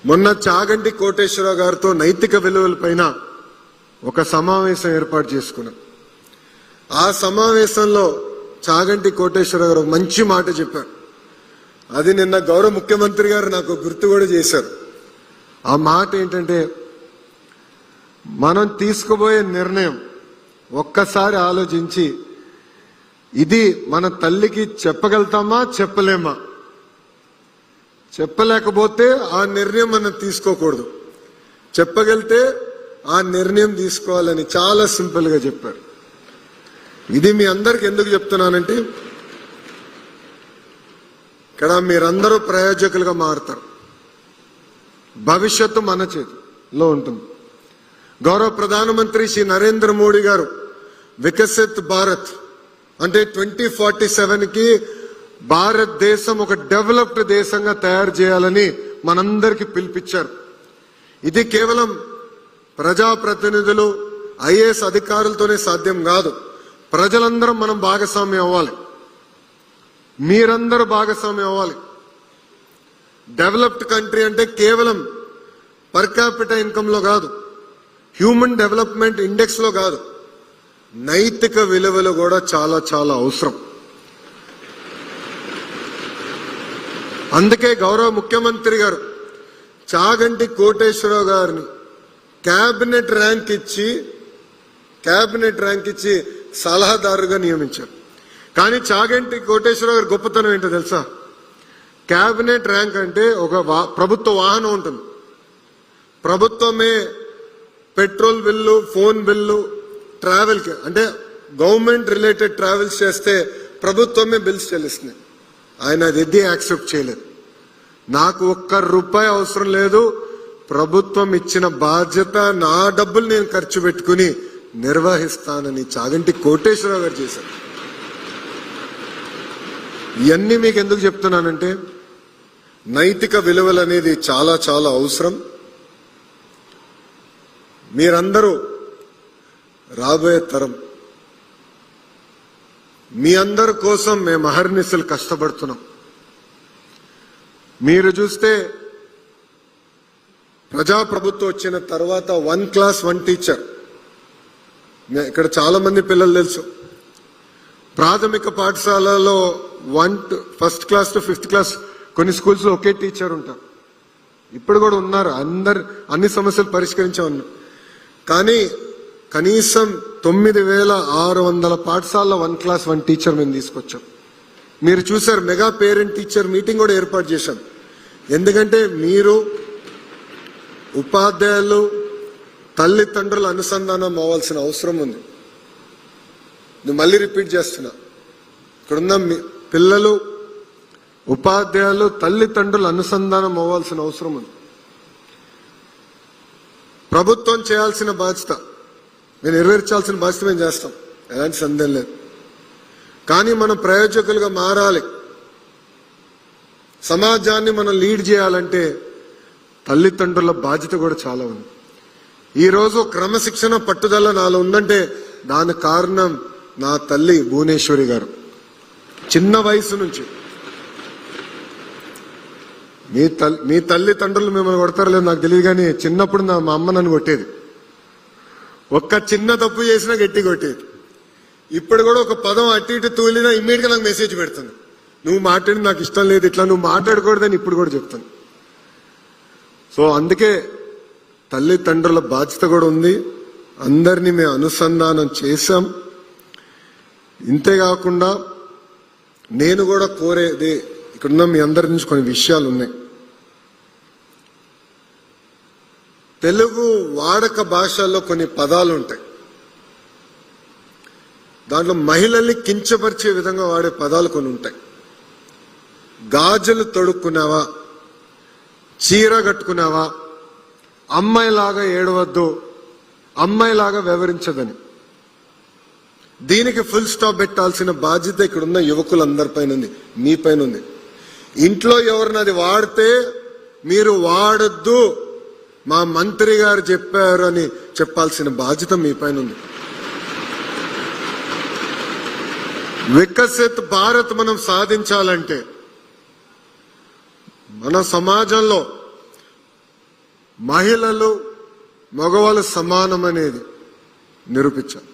మొన్న చాగంటి కోటేశ్వరరావు గారితో నైతిక విలువలపైన ఒక సమావేశం ఏర్పాటు చేసుకున్నాం. ఆ సమావేశంలో చాగంటి కోటేశ్వరరావు గారు మంచి మాట చెప్పారు. అది నిన్న గౌరవ ముఖ్యమంత్రి గారు నాకు గుర్తు కూడా చేశారు. ఆ మాట ఏంటంటే, మనం తీసుకుపోయే నిర్ణయం ఒక్కసారి ఆలోచించి ఇది మన తల్లికి చెప్పగలుగుతామా చెప్పలేమా, చెప్పలేకపోతే ఆ నిర్ణయం మనం తీసుకోకూడదు, చెప్పగలితే ఆ నిర్ణయం తీసుకోవాలని చాలా సింపుల్ గా చెప్పారు. ఇది మీ అందరికి ఎందుకు చెప్తున్నానంటే, ఇక్కడ మీరందరూ ప్రయోజకులుగా మారుతారు. భవిష్యత్తు మన చేతిలో ఉంటుంది. గౌరవ ప్రధానమంత్రి శ్రీ నరేంద్ర మోడీ గారు వికసిత్ భారత్ అంటే 2047కి భారతదేశం ఒక డెవలప్డ్ దేశంగా తయారు చేయాలని మనందరికీ పిలిపించారు. ఇది కేవలం ప్రజాప్రతినిధులు ఐఏఎస్ అధికారులతోనే సాధ్యం కాదు. ప్రజలందరం మనం భాగస్వామ్యం అవ్వాలి, మీరందరూ భాగస్వామ్యం అవ్వాలి. డెవలప్డ్ కంట్రీ అంటే కేవలం పర్ క్యాపిటల్ ఇన్కమ్ లో కాదు, హ్యూమన్ డెవలప్మెంట్ ఇండెక్స్ లో కాదు, నైతిక విలువలు కూడా చాలా చాలా అవసరం. అందుకే గౌరవ ముఖ్యమంత్రి గారు చాగంటి కోటేశ్వరరావు గారిని క్యాబినెట్ ర్యాంక్ ఇచ్చి సలహాదారుగా నియమించారు. కానీ చాగంటి కోటేశ్వరరావు గారి గొప్పతనం ఏంటో తెలుసా? క్యాబినెట్ ర్యాంక్ అంటే ఒక ప్రభుత్వ వాహనం ఉంటుంది, ప్రభుత్వమే పెట్రోల్ బిల్లు, ఫోన్ బిల్లు, ట్రావెల్కి అంటే గవర్నమెంట్ రిలేటెడ్ ట్రావెల్స్ చేస్తే ప్రభుత్వమే బిల్స్ చెల్లిస్తుంది. ఆయన అది యాక్సెప్ట్ చేయలేదు. నాకు ₹1 అవసరం లేదు, ప్రభుత్వం ఇచ్చిన బాధ్యత నా డబ్బులు నేను ఖర్చు పెట్టుకుని నిర్వహిస్తానని చాగంటి కోటేశ్వరరావు గారు చేశారు. ఇవన్నీ మీకు ఎందుకు చెప్తున్నానంటే, నైతిక విలువలు అనేది చాలా చాలా అవసరం. మీరందరూ రాబోయే తరం, మీ అందరి కోసం మేము అహర్నిశలు కష్టపడుతున్నాం. మీరు చూస్తే ప్రజాప్రభుత్వం వచ్చిన తర్వాత 1 క్లాస్ 1 టీచర్, ఇక్కడ చాలా మంది పిల్లలు తెలుసు, ప్రాథమిక పాఠశాలలో 1st class to 5th class కొన్ని స్కూల్స్ లో ఒకే టీచర్ ఉంటారు. ఇప్పుడు కూడా ఉన్నారు, అన్ని సమస్యలు పరిష్కరించే ఉన్నారు. కానీ కనీసం 9600 పాఠశాలలో 1 క్లాస్ 1 టీచర్ మేము తీసుకొచ్చాం. మీరు చూసారు, మెగా పేరెంట్ టీచర్ మీటింగ్ కూడా ఏర్పాటు చేశాం. ఎందుకంటే మీరు ఉపాధ్యాయులు తల్లిదండ్రుల అనుసంధానం అవ్వాల్సిన అవసరం ఉంది. నేను మళ్ళీ రిపీట్ చేస్తున్నా, ఇక్కడున్న పిల్లలు, ఉపాధ్యాయులు, తల్లిదండ్రుల అనుసంధానం అవ్వాల్సిన అవసరం ఉంది. ప్రభుత్వం చేయాల్సిన బాధ్యత మేము నెరవేర్చాల్సిన బాధ్యత మేము చేస్తాం, ఎలాంటి సందేహం లేదు. కానీ మనం ప్రయోజకులుగా మారాలి. సమాజాన్ని మనం లీడ్ చేయాలంటే తల్లిదండ్రుల బాధ్యత కూడా చాలా ఉంది. ఈరోజు క్రమశిక్షణ పట్టుదల నాలో ఉందంటే దానికి కారణం నా తల్లి భువనేశ్వరి గారు. చిన్న వయసు నుంచి మీ తల్లిదండ్రులు మిమ్మల్ని కొడతారో లేదు నాకు తెలియదు, కానీ చిన్నప్పుడు మా అమ్మ నన్ను కొట్టేది. ఒక్క చిన్న తప్పు చేసినా గట్టి కొట్టేది. ఇప్పుడు కూడా ఒక పదం అటు ఇటు తూలినా ఇమ్మీడియట్ గా నాకు మెసేజ్ పెడుతుంది, నువ్వు మాట్లాడి నాకు ఇష్టం లేదు, ఇట్లా నువ్వు మాట్లాడకూడదని ఇప్పుడు కూడా చెప్తాను. సో అందుకే తల్లిదండ్రుల బాధ్యత కూడా ఉంది. అందరినీ మేము అనుసంధానం చేశాం. ఇంతేకాకుండా నేను కూడా కోరేది, ఇక్కడున్న మీ అందరి నుంచి కొన్ని విషయాలు ఉన్నాయి. తెలుగు వాడక భాషల్లో కొన్ని పదాలు ఉంటాయి, దాంట్లో మహిళల్ని కించపరిచే విధంగా వాడే పదాలు కొన్ని ఉంటాయి. గాజులు తొడుక్కున్నావా, చీర కట్టుకున్నావా, అమ్మాయిలాగా ఏడవద్దు, అమ్మాయిలాగా వివరించదని. దీనికి ఫుల్ స్టాప్ పెట్టాల్సిన బాధ్యత ఇక్కడున్న యువకులందరిపైన ఉంది, మీ పైన ఉంది. ఇంట్లో ఎవరినది వాడితే మీరు వాడద్దు, మా మంత్రి గారు చెప్పారు అని చెప్పాల్సిన బాధ్యత మీ పైన ఉంది. వికసిత్ భారత్ మనం సాధించాలంటే మన సమాజంలో మహిళలు మగవాళ్ళు సమానం అనేది నిరూపించాలి,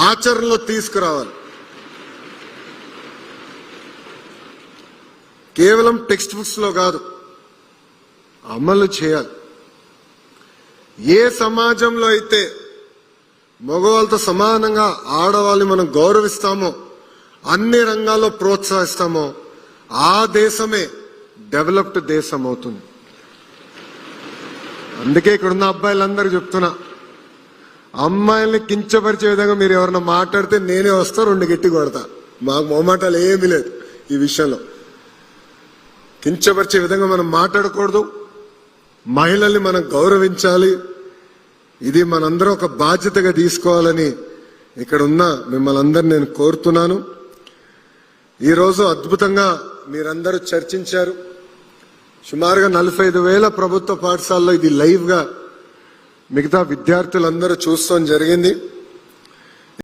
ఆచరణలో తీసుకురావాలి. కేవలం టెక్స్ట్ బుక్స్ లో కాదు, అమలు చేయాలి. ఏ సమాజంలో అయితే మగవాళ్ళతో సమానంగా ఆడవాళ్ళని మనం గౌరవిస్తామో, అన్ని రంగాల్లో ప్రోత్సహిస్తామో, ఆ దేశమే డెవలప్డ్ దేశం అవుతుంది. అందుకే ఇక్కడున్న అబ్బాయిలందరూ చెప్తున్నా, అమ్మాయిల్ని కించపరిచే విధంగా మీరు ఎవరన్నా మాట్లాడితే నేనే వస్తా, 2 గట్టి కొడతా. మాకు మొహమాటాలు ఏమీ లేదు ఈ విషయంలో. కించపరిచే విధంగా మనం మాట్లాడకూడదు, మహిళల్ని మనం గౌరవించాలి. ఇది మనందరం ఒక బాధ్యతగా తీసుకోవాలని ఇక్కడ ఉన్న మిమ్మల్ని అందరినీ నేను కోరుతున్నాను. ఈరోజు అద్భుతంగా మీరందరూ చర్చించారు. సుమారుగా 45,000 ప్రభుత్వ పాఠశాలలో ఇది లైవ్ గా మిగతా విద్యార్థులందరూ చూస్తాం జరిగింది.